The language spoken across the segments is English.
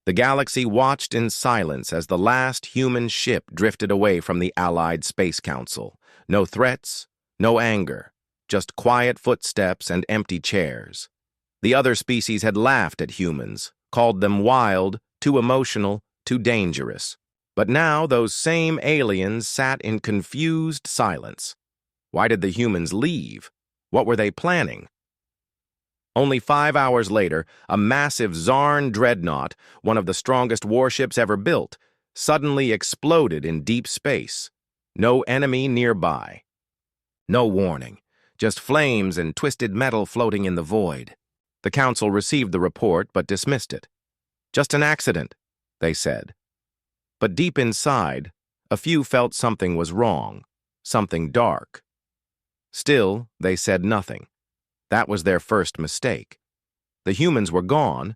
The galaxy watched in silence as the last human ship drifted away from the Allied Space Council. No threats, no anger, just quiet footsteps and empty chairs. The other species had laughed at humans, called them wild, too emotional, too dangerous. But now those same aliens sat in confused silence. Why did the humans leave? What were they planning? Only 5 hours later, a massive Zarn dreadnought, one of the strongest warships ever built, suddenly exploded in deep space. No enemy nearby. No warning, just flames and twisted metal floating in the void. The Council received the report but dismissed it. Just an accident, they said. But deep inside, a few felt something was wrong, something dark. Still, they said nothing. That was their first mistake. The humans were gone,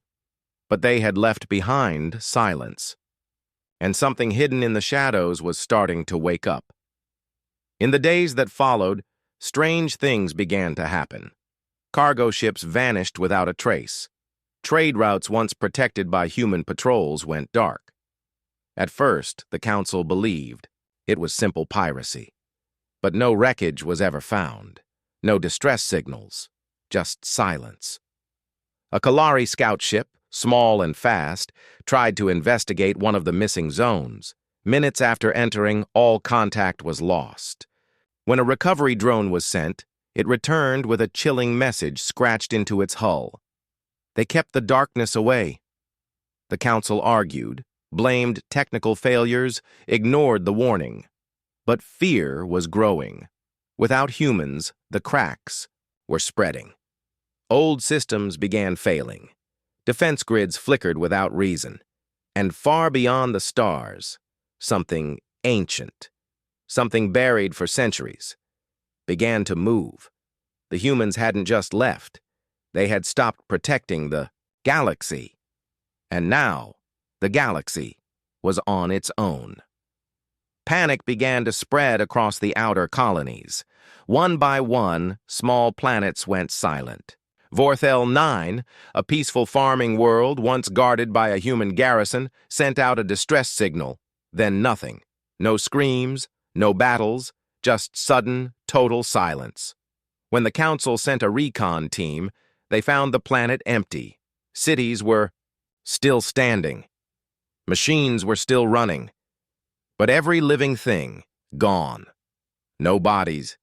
but they had left behind silence. And something hidden in the shadows was starting to wake up. In the days that followed, strange things began to happen. Cargo ships vanished without a trace. Trade routes once protected by human patrols went dark. At first, the Council believed it was simple piracy. But no wreckage was ever found. No distress signals. Just silence. A Kalari scout ship, small and fast, tried to investigate one of the missing zones. Minutes after entering, all contact was lost. When a recovery drone was sent, it returned with a chilling message scratched into its hull. They kept the darkness away. The Council argued, blamed technical failures, ignored the warning. But fear was growing. Without humans, the cracks were spreading. Old systems began failing. Defense grids flickered without reason. And far beyond the stars, something ancient, something buried for centuries, began to move. The humans hadn't just left. They had stopped protecting the galaxy. And now, the galaxy was on its own. Panic began to spread across the outer colonies. One by one, small planets went silent. Vorthel 9, a peaceful farming world once guarded by a human garrison, sent out a distress signal. Then nothing. No screams, no battles, just sudden, total silence. When the Council sent a recon team, they found the planet empty. Cities were still standing. Machines were still running. But every living thing, gone. No bodies,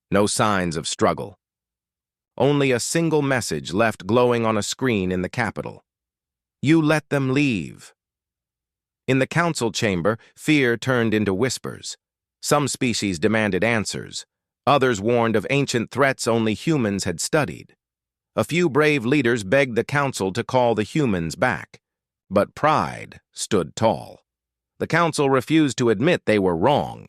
no signs of struggle. Only a single message left glowing on a screen in the capital. You let them leave. In the Council chamber, fear turned into whispers. Some species demanded answers. Others warned of ancient threats only humans had studied. A few brave leaders begged the Council to call the humans back. But pride stood tall. The Council refused to admit they were wrong.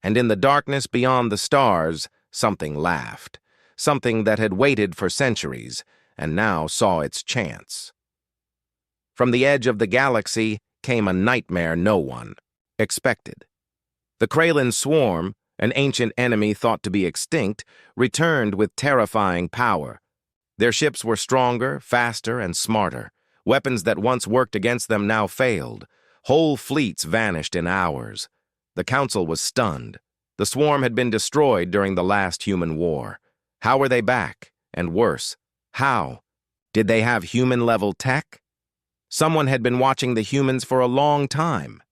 And in the darkness beyond the stars, something laughed. Something that had waited for centuries and now saw its chance. From the edge of the galaxy came a nightmare no one expected. The Kraylan swarm, an ancient enemy thought to be extinct, returned with terrifying power. Their ships were stronger, faster, and smarter. Weapons that once worked against them now failed. Whole fleets vanished in hours. The Council was stunned. The swarm had been destroyed during the last human war. How were they back? And worse, how? Did they have human-level tech? Someone had been watching the humans for a long time.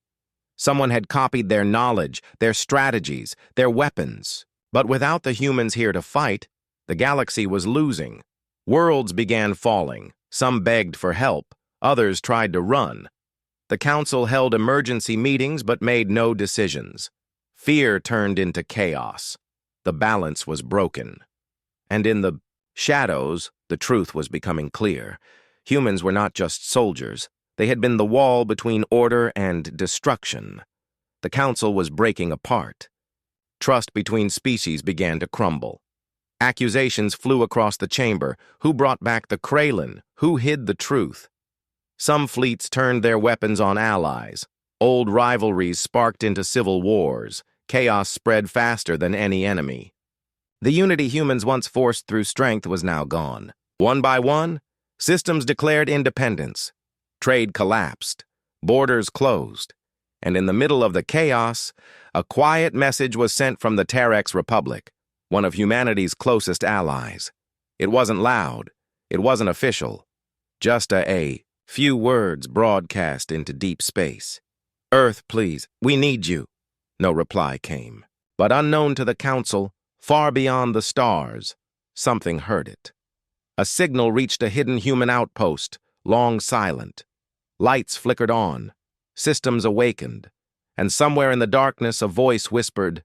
Someone had copied their knowledge, their strategies, their weapons. But without the humans here to fight, the galaxy was losing. Worlds began falling. Some begged for help. Others tried to run. The Council held emergency meetings but made no decisions. Fear turned into chaos. The balance was broken. And in the shadows, the truth was becoming clear. Humans were not just soldiers. They had been the wall between order and destruction. The Council was breaking apart. Trust between species began to crumble. Accusations flew across the chamber. Who brought back the Kraylan? Who hid the truth? Some fleets turned their weapons on allies. Old rivalries sparked into civil wars. Chaos spread faster than any enemy. The unity humans once forced through strength was now gone. One by one, systems declared independence. Trade collapsed, borders closed, and in the middle of the chaos, a quiet message was sent from the Terex Republic, one of humanity's closest allies. It wasn't loud, it wasn't official, just a few words broadcast into deep space. "Earth, please, we need you." No reply came. But unknown to the Council, far beyond the stars, something heard it. A signal reached a hidden human outpost, long silent. Lights flickered on, systems awakened, and somewhere in the darkness a voice whispered,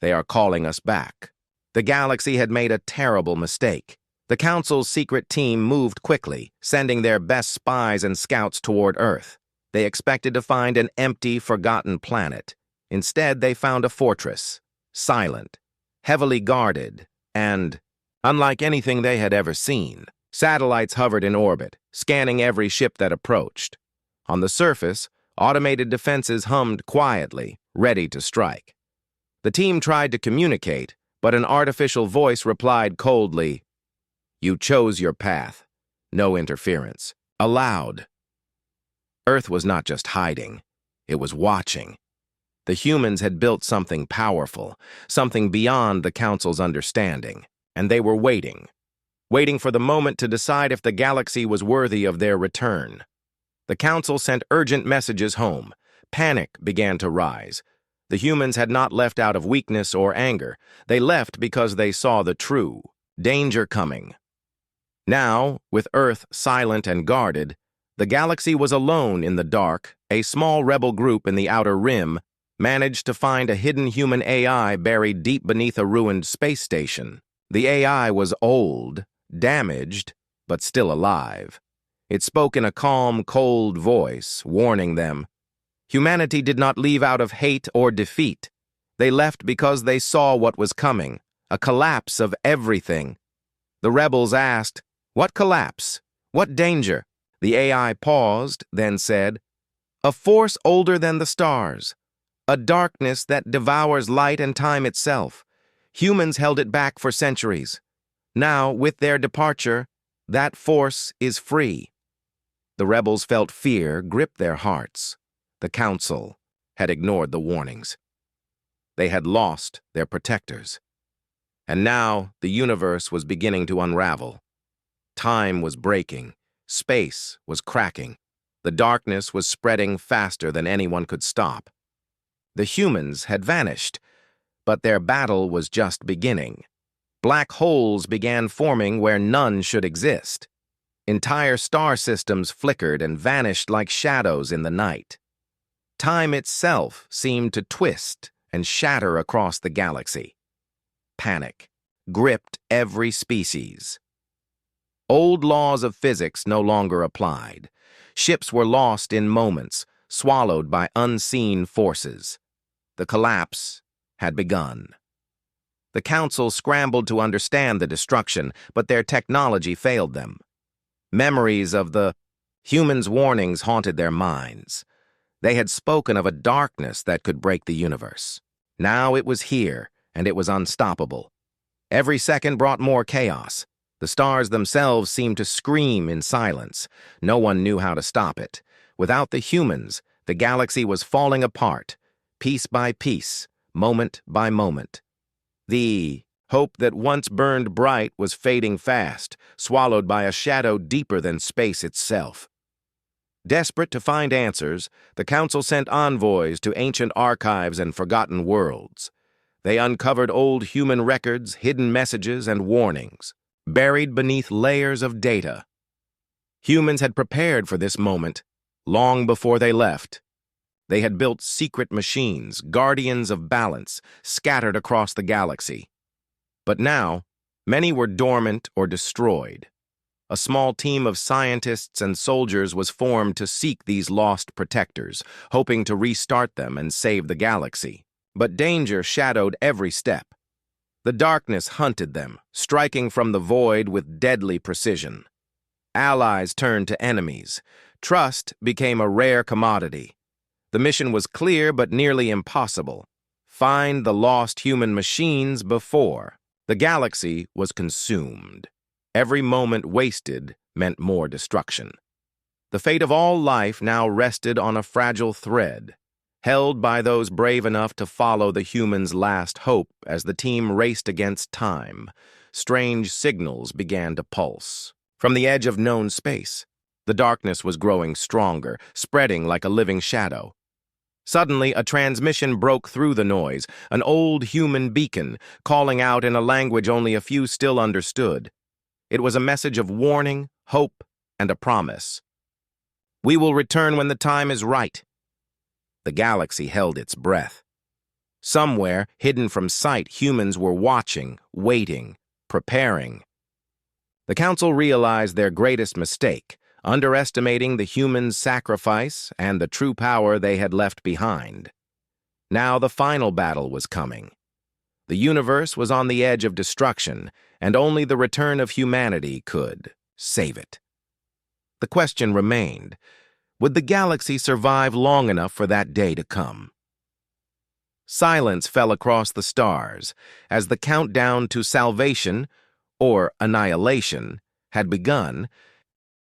"They are calling us back." The galaxy had made a terrible mistake. The Council's secret team moved quickly, sending their best spies and scouts toward Earth. They expected to find an empty, forgotten planet. Instead, they found a fortress, silent, heavily guarded, and, unlike anything they had ever seen, satellites hovered in orbit, scanning every ship that approached. On the surface, automated defenses hummed quietly, ready to strike. The team tried to communicate, but an artificial voice replied coldly, "You chose your path. No interference." Aloud. Earth was not just hiding, it was watching. The humans had built something powerful, something beyond the Council's understanding, and they were waiting for the moment to decide if the galaxy was worthy of their return. The Council sent urgent messages home. Panic began to rise. The humans had not left out of weakness or anger. They left because they saw the true danger coming. Now, with Earth silent and guarded, the galaxy was alone in the dark. A small rebel group in the outer rim managed to find a hidden human AI buried deep beneath a ruined space station. The AI was old, damaged, but still alive. It spoke in a calm, cold voice, warning them. Humanity did not leave out of hate or defeat. They left because they saw what was coming, a collapse of everything. The rebels asked, "What collapse? What danger?" The AI paused, then said, "A force older than the stars. A darkness that devours light and time itself. Humans held it back for centuries. Now, with their departure, that force is free." The rebels felt fear grip their hearts. The Council had ignored the warnings. They had lost their protectors. And now the universe was beginning to unravel. Time was breaking. Space was cracking. The darkness was spreading faster than anyone could stop. The humans had vanished, but their battle was just beginning. Black holes began forming where none should exist. Entire star systems flickered and vanished like shadows in the night. Time itself seemed to twist and shatter across the galaxy. Panic gripped every species. Old laws of physics no longer applied. Ships were lost in moments, swallowed by unseen forces. The collapse had begun. The Council scrambled to understand the destruction, but their technology failed them. Memories of the humans' warnings haunted their minds. They had spoken of a darkness that could break the universe. Now it was here, and it was unstoppable. Every second brought more chaos. The stars themselves seemed to scream in silence. No one knew how to stop it. Without the humans, the galaxy was falling apart, piece by piece, moment by moment. The hope that once burned bright was fading fast, swallowed by a shadow deeper than space itself. Desperate to find answers, the Council sent envoys to ancient archives and forgotten worlds. They uncovered old human records, hidden messages, and warnings, buried beneath layers of data. Humans had prepared for this moment long before they left. They had built secret machines, guardians of balance, scattered across the galaxy. But now, many were dormant or destroyed. A small team of scientists and soldiers was formed to seek these lost protectors, hoping to restart them and save the galaxy. But danger shadowed every step. The darkness hunted them, striking from the void with deadly precision. Allies turned to enemies. Trust became a rare commodity. The mission was clear but nearly impossible. Find the lost human machines before the galaxy was consumed. Every moment wasted meant more destruction. The fate of all life now rested on a fragile thread, held by those brave enough to follow the humans' last hope as the team raced against time. Strange signals began to pulse. From the edge of known space, the darkness was growing stronger, spreading like a living shadow. Suddenly, a transmission broke through the noise, an old human beacon, calling out in a language only a few still understood. It was a message of warning, hope, and a promise. "We will return when the time is right." The galaxy held its breath. Somewhere, hidden from sight, humans were watching, waiting, preparing. The Council realized their greatest mistake, underestimating the humans' sacrifice and the true power they had left behind. Now the final battle was coming. The universe was on the edge of destruction, and only the return of humanity could save it. The question remained, would the galaxy survive long enough for that day to come? Silence fell across the stars as the countdown to salvation, or annihilation, had begun,